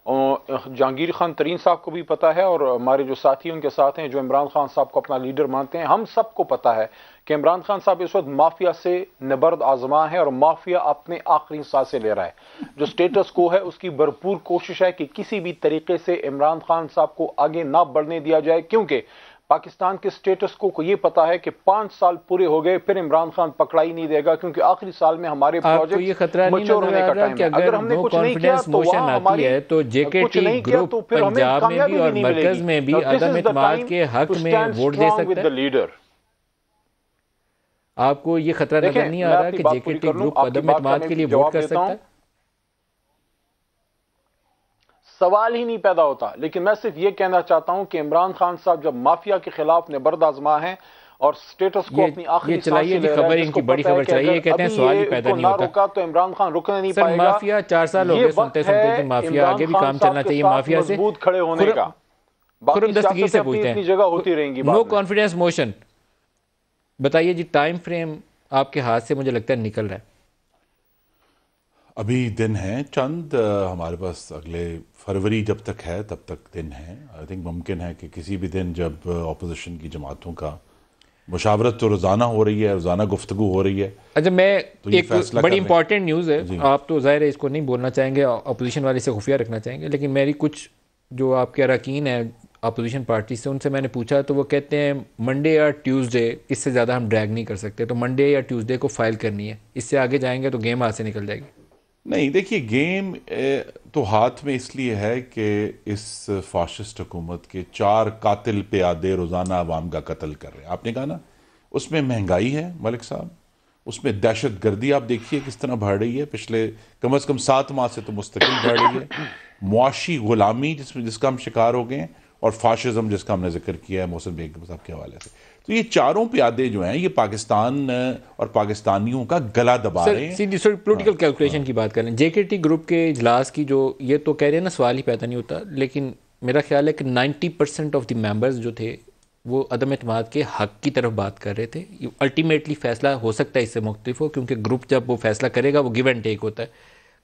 जहांगीर खान तरीन साहब को भी पता है, और हमारे जो साथी उनके साथ हैं जो इमरान खान साहब को अपना लीडर मानते हैं, हम सबको पता है कि इमरान खान साहब इस वक्त माफिया से नबर्द आजमा है और माफिया अपने आखिरी सांसें ले रहा है। जो स्टेटस को है उसकी भरपूर कोशिश है कि किसी भी तरीके से इमरान खान साहब को आगे ना बढ़ने दिया जाए, क्योंकि पाकिस्तान के स्टेटस को ये पता है कि 5 साल पूरे हो गए फिर इमरान खान पकड़ाई नहीं देगा, क्योंकि आखिरी साल में हमारे प्रोजेक्ट मैच्योर होने का टाइम है। अगर हमने कुछ नहीं किया तो वहां हमारी तो JKT ग्रुप पंजाब में भी और मरकज में भी अदम इत्मीनान के हक में वोट दे सकता है। लीडर, आपको ये खतरा नजर नहीं आ रहा कि JKT ग्रुप अदम इत्मीनान के लिए वोट कर सकता है? सवाल ही नहीं पैदा होता। लेकिन मैं सिर्फ ये कहना चाहता हूं कि इमरान खान साहब जब माफिया के खिलाफ निबर्द आजमा है और स्टेटस को अपनी आखिरी चलाइए खबर, इनकी बड़ी खबर चलाइए, कहते हैं सवाल ही पैदा नहीं होता। रुका तो इमरान खान रुकने नहीं पाएगा। माफिया 4 साल हो गए सुनते सुनते, माफिया आगे भी काम चलना चाहिए, माफिया से मजबूत खड़े होने का। खुर्रम दस्तगीर से पूछते हैं, जगह होती रहेंगी। नो कॉन्फिडेंस मोशन बताइए जी, टाइम फ्रेम आपके हाथ से मुझे लगता है निकल रहा है। अभी दिन है चंद, हमारे पास अगले फरवरी जब तक है तब तक दिन है। आई थिंक मुमकिन है कि किसी भी दिन जब अपोजिशन की जमातों का मुशावरत तो रोज़ाना हो रही है, रोज़ाना गुफ्तगू हो रही है। अच्छा, मैं तो एक बड़ी इंपॉर्टेंट न्यूज़ है, आप तो ज़ाहिर है इसको नहीं बोलना चाहेंगे, अपोजिशन वाले से खुफिया रखना चाहेंगे, लेकिन मेरी कुछ जो आपके अरकान है अपोजिशन पार्टी से, उनसे मैंने पूछा तो वो कहते हैं मंडे या ट्यूसडे, इससे ज़्यादा हम ड्रैग नहीं कर सकते, तो मंडे या ट्यूसडे को फाइल करनी है, इससे आगे जाएंगे तो गेम हाथ से निकल जाएगी। नहीं, देखिए गेम तो हाथ में इसलिए है कि इस फाशिस्ट हुकूमत के 4 कातिल प्यादे रोज़ाना आवाम का कत्ल कर रहे हैं। आपने कहा ना, उसमें महंगाई है मलिक साहब, उसमें दहशत गर्दी आप देखिए किस तरह बढ़ रही है, पिछले कम से कम 7 माह से तो मुस्तकिल बढ़ रही है। मुआशी गुलामी जिसका हम शिकार हो गए हैं, और फाशिज्म जिसका हमने जिक्र किया है मोहसिन बेगम साहब के हवाले से। तो ये चारों प्यादे जो हैं ये पाकिस्तान और पाकिस्तानियों का गला दबा रहे हैं। सीधी पॉलिटिकल कैलकुलेशन की बात करें, JKT ग्रुप के इजलास की जो ये तो कह रहे हैं ना सवाल ही पैदा नहीं होता, लेकिन मेरा ख्याल है कि 90% ऑफ द मेंबर्स जो थे वो अदम एतमाद के हक की तरफ बात कर रहे थे। अल्टीमेटली फैसला हो सकता है इससे मुख्तलिफ हो, क्योंकि ग्रुप जब वो फैसला करेगा वो गिव एंड टेक होता है।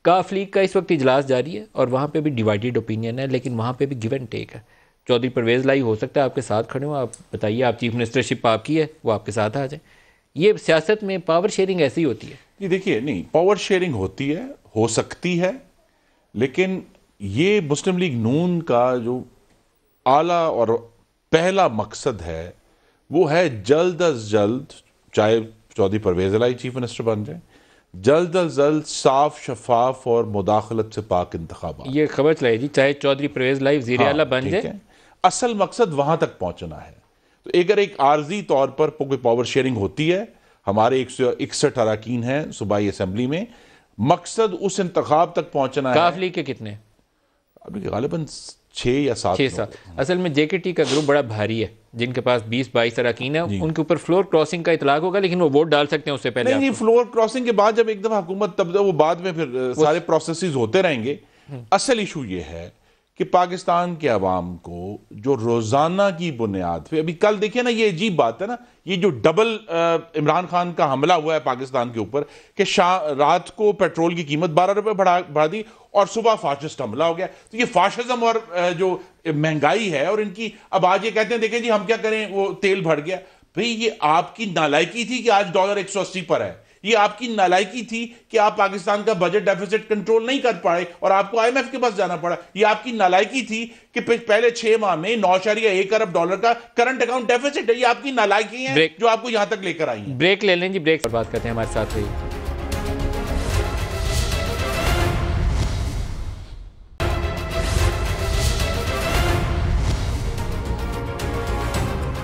काफ लीग का इस वक्त इजलास जारी है और वहाँ पर भी डिवाइडेड ओपिनियन है, लेकिन वहाँ पर भी गिव एंड टेक है। चौधरी परवेज़ लाई हो सकता है आपके साथ खड़े हो, आप बताइए, आप चीफ मिनिस्टरशिप आपकी है, वो आपके साथ आ जाए। ये सियासत में पावर शेयरिंग ऐसी होती है। ये देखिए, नहीं पावर शेयरिंग होती है, हो सकती है, लेकिन ये मुस्लिम लीग नून का जो आला और पहला मकसद है वो है जल्द अज जल्द, चाहे चौधरी परवेज़ लाई चीफ मिनिस्टर बन जाए, जल्द अज जल्द साफ शफाफ और मुदाखलत से पाक इंतखाबात। ये खबर चलाई जी, चाहे चौधरी परवेज़ लाई वज़ीर आला बन जाए, असल मकसद वहां तक पहुंचना है। तो अगर एक आर्जी तौर पर कोई पावर शेयरिंग होती है, हमारे 161 अरकान हैं सूबाई असेंबली में, मकसद उस इंतखाब तक पहुंचना है। काफ लीग के कितने? अभी गालिबन 6 या 7। असल में JKT का ग्रुप बड़ा भारी है, जिनके पास 20-22 अरकान है, उनके ऊपर फ्लोर क्रॉसिंग का इतलाक होगा, लेकिन वो वोट डाल सकते हैं उससे पहले। नहीं, फ्लोर क्रॉसिंग के बाद जब एक दफा हुकूमत, तब वो बाद में फिर सारे प्रोसेसेस होते रहेंगे। असल इशू ये है कि पाकिस्तान के अवाम को जो रोजाना की बुनियाद पे, अभी कल देखिए ना, ये अजीब बात है ना, ये जो डबल इमरान खान का हमला हुआ है पाकिस्तान के ऊपर कि रात को पेट्रोल की कीमत 12 रुपए बढ़ा दी और सुबह फाशिस्ट हमला हो गया। तो ये फाशिज्म और जो महंगाई है और इनकी, अब आज ये कहते हैं देखें जी हम क्या करें, वो तेल बढ़ गया। भाई ये आपकी नालायकी थी कि आज डॉलर 180 पर है, ये आपकी नालायकी थी कि आप पाकिस्तान का बजट डेफिसिट कंट्रोल नहीं कर पाए और आपको IMF के पास जाना पड़ा, ये आपकी नालायकी थी कि पहले 6 माह में 9.1 अरब डॉलर का करंट अकाउंट डेफिसिट है। ये आपकी नालायकी है जो आपको यहां तक लेकर आई है। ब्रेक ले लें जी, ब्रेक पर बात करते हैं, हमारे साथ रहिए।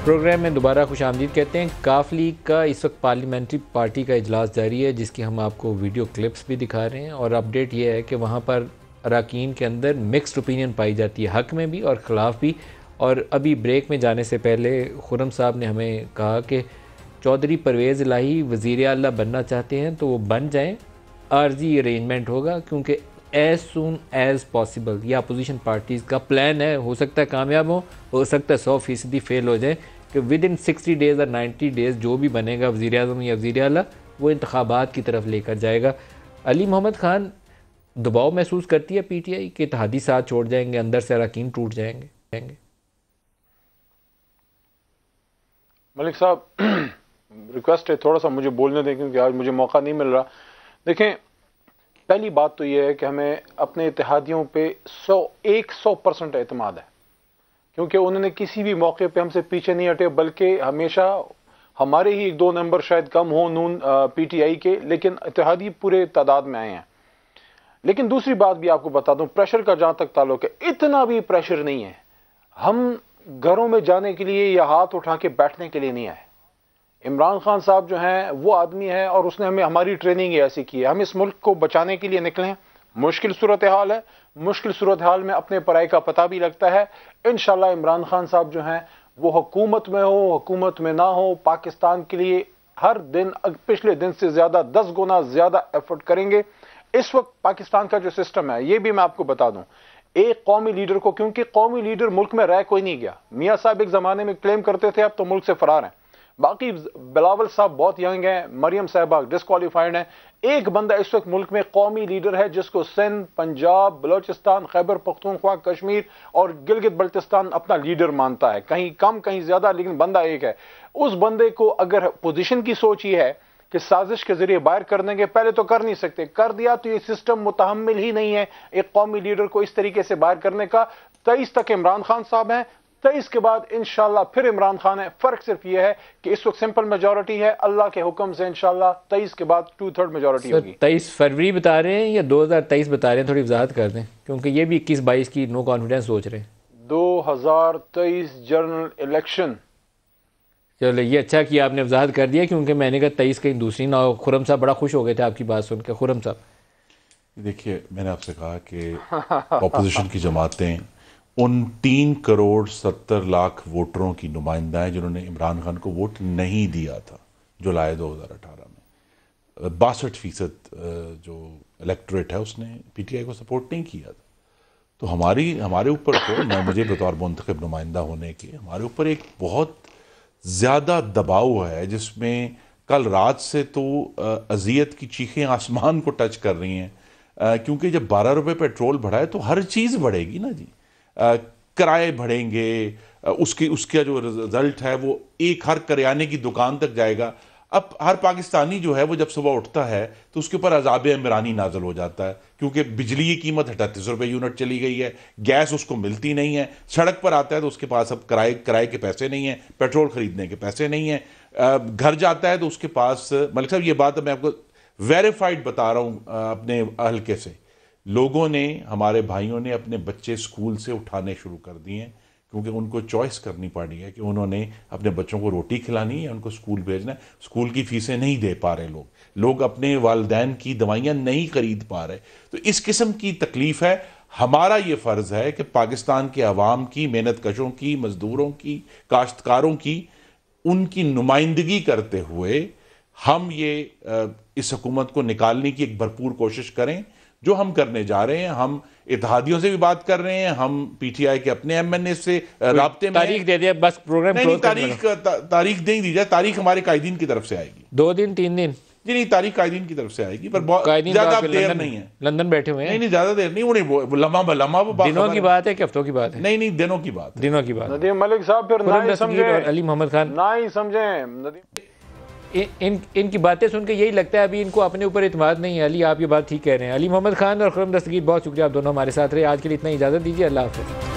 प्रोग्राम में दोबारा खुश आमदीद कहते हैं। काफ लीग का इस वक्त पार्लियामेंट्री पार्टी का इजलास जारी है, जिसकी हम आपको वीडियो क्लिप्स भी दिखा रहे हैं, और अपडेट ये है कि वहाँ पर अरकान के अंदर मिक्स्ड ओपिनियन पाई जाती है, हक में भी और ख़िलाफ़ भी। और अभी ब्रेक में जाने से पहले खुर्रम साहब ने हमें कहा कि चौधरी परवेज़ इलाही वज़ीर आला बनना चाहते हैं तो वो बन जाएँ, आर्जी अरेंजमेंट होगा, क्योंकि एज सून एज़ पॉसिबल ये अपोजिशन पार्टीज़ का प्लान है। हो सकता है कामयाब हो सकता है 100% फेल हो जाए, कि विद इन 60 डेज़ और 90 डेज़ जो भी बनेगा वज़ीर आज़म या वज़ीर आला वो इंतखाबात की तरफ लेकर जाएगा। अली मोहम्मद खान, दबाव महसूस करती है PTI के इत्तेहादी साथ छोड़ जाएंगे, अंदर से अरकान टूट जाएंगे? मलिक साहब रिक्वेस्ट है थोड़ा सा मुझे बोलने दें, क्योंकि आज मुझे मौका नहीं मिल रहा। देखें, पहली बात तो यह है कि हमें अपने इत्तेहादियों पे 100% एतमाद है, क्योंकि उन्होंने किसी भी मौके पे हमसे पीछे नहीं हटे, बल्कि हमेशा हमारे ही 1-2 नंबर शायद कम हो नून PTI के, लेकिन इत्तेहादी पूरे तादाद में आए हैं। लेकिन दूसरी बात भी आपको बता दूं, प्रेशर का जहां तक ताल्लुक है, इतना भी प्रेशर नहीं है। हम घरों में जाने के लिए या हाथ उठा के बैठने के लिए नहीं आए। इमरान खान साहब जो हैं वो आदमी है और उसने हमें, हमारी ट्रेनिंग ऐसी की है, हम इस मुल्क को बचाने के लिए निकले हैं। मुश्किल सूरत हाल है, मुश्किल सूरत हाल में अपने पराई का पता भी लगता है। इंशाल्लाह इमरान खान साहब जो हैं वो हुकूमत में हो, हुकूमत में ना हो, पाकिस्तान के लिए हर दिन पिछले दिन से ज्यादा 10 गुना ज्यादा एफर्ट करेंगे। इस वक्त पाकिस्तान का जो सिस्टम है, ये भी मैं आपको बता दूं, एक कौमी लीडर को, क्योंकि कौमी लीडर मुल्क में रह कोई नहीं गया। मियाँ साहब एक जमाने में क्लेम करते थे, अब तो मुल्क से फरार हैं। बाकी बिलावल साहब बहुत यंग हैं, मरियम साहबा डिस्क्वालीफाइड हैं। एक बंदा इस वक्त मुल्क में कौमी लीडर है जिसको सिंध, पंजाब, बलोचिस्तान, खैबर पख्तूनख्वा, कश्मीर और गिलगित बल्तिस्तान अपना लीडर मानता है, कहीं कम कहीं ज्यादा, लेकिन बंदा एक है। उस बंदे को अगर पोजीशन की सोच ही है कि साजिश के जरिए बाहर कर देंगे, पहले तो कर नहीं सकते, कर दिया तो ये सिस्टम मुतहम्मिल ही नहीं है एक कौमी लीडर को इस तरीके से बाहर करने का। 23 तक इमरान खान साहब हैं, 23 के बाद इंशाल्लाह फिर इमरान खान है। फर्क सिर्फ यह है कि इस वक्त सिंपल मेजॉरिटी है, अल्लाह के हुक्म से इंशाल्लाह 23 के बाद 2/3 मेजॉरिटी होगी। 23 फरवरी बता रहे हैं या 2023 बता रहे हैं? थोड़ी वजाहत कर दें, क्योंकि ये भी 21-22 की नो कॉन्फिडेंस सोच रहे हैं। 2023 जनरल इलेक्शन। चलो ये अच्छा किया आपने वजाहत कर दिया, क्योंकि मैंने कहा 23 कहीं दूसरी ना हो। खुर्रम साहब बड़ा खुश हो गए थे आपकी बात सुनकर। खुर्रम साहब देखिए, मैंने आपसे कहा कि अपोजिशन की जमातें उन 3 करोड़ 70 लाख वोटरों की नुमाइंदा है जिन्होंने इमरान खान को वोट नहीं दिया था जुलाई 2018 में। 62% जो इलेक्टोरेट है उसने PTI को सपोर्ट नहीं किया था। तो हमारे ऊपर तो मुझे बतौर मुंतखब नुमाइंदा होने के, हमारे ऊपर एक बहुत ज़्यादा दबाव है, जिसमें कल रात से तो अजियत की चीखें आसमान को टच कर रही हैं, क्योंकि जब 12 रुपये पेट्रोल बढ़ा है तो हर चीज़ बढ़ेगी ना जी। किराए बढ़ेंगे, उसका जो रिजल्ट है वो एक हर करियाने की दुकान तक जाएगा। अब हर पाकिस्तानी जो है वो जब सुबह उठता है तो उसके ऊपर अज़ाब इमरानी नाजल हो जाता है, क्योंकि बिजली की कीमत 38 रुपये यूनिट चली गई है, गैस उसको मिलती नहीं है, सड़क पर आता है तो उसके पास अब किराए के पैसे नहीं हैं, पेट्रोल ख़रीदने के पैसे नहीं हैं, घर जाता है तो उसके पास, मलिक साहब ये बात मैं आपको वेरीफाइड बता रहा हूँ अपने हल्के से, लोगों ने, हमारे भाइयों ने अपने बच्चे स्कूल से उठाने शुरू कर दिए हैं, क्योंकि उनको चॉइस करनी पड़ी है कि उन्होंने अपने बच्चों को रोटी खिलानी है या उनको स्कूल भेजना है। स्कूल की फीसें नहीं दे पा रहे लोग अपने वालिदैन की दवाइयाँ नहीं खरीद पा रहे। तो इस किस्म की तकलीफ़ है। हमारा ये फ़र्ज़ है कि पाकिस्तान के अवाम की, मेहनत कशों की, मज़दूरों की, काश्तकारों की, उनकी नुमाइंदगी करते हुए हम ये इस हुकूमत को निकालने की एक भरपूर कोशिश करें, जो हम करने जा रहे हैं। हम इत्तेहादियों से भी बात कर रहे हैं, हम PTI के अपने MNA से राब्ते में। तारीख दे दिया बस, प्रोग्राम नहीं, तारीख नहीं दी जाए, तारीख हमारे कायदीन की तरफ से आएगी। 2 दिन 3 दिन जी नहीं, तारीख कायदीन की तरफ से आएगी, पर बहुत ज्यादा देर नहीं है। लंदन बैठे हुए हैं? नहीं, ज्यादा देर नहीं, उन्हें लम्हा दिनों की बात है कि हफ्तों की बात है? नहीं, दिनों की बात है। दिनों की बात। नदीम मलिक साहब फिर ना ही समझे और अली मोहम्मद खान ना ही समझे। इनकी बातें सुन के यही लगता है अभी इनको अपने ऊपर इत्मीनान नहीं है। अली, आप ये बात ठीक कह रहे हैं। अली मोहम्मद खान और खुर्रम दस्तगीर, बहुत शुक्रिया, आप दोनों हमारे साथ रहे। आज के लिए इतना इजाज़त दीजिए, अल्लाह हाफ़िज़।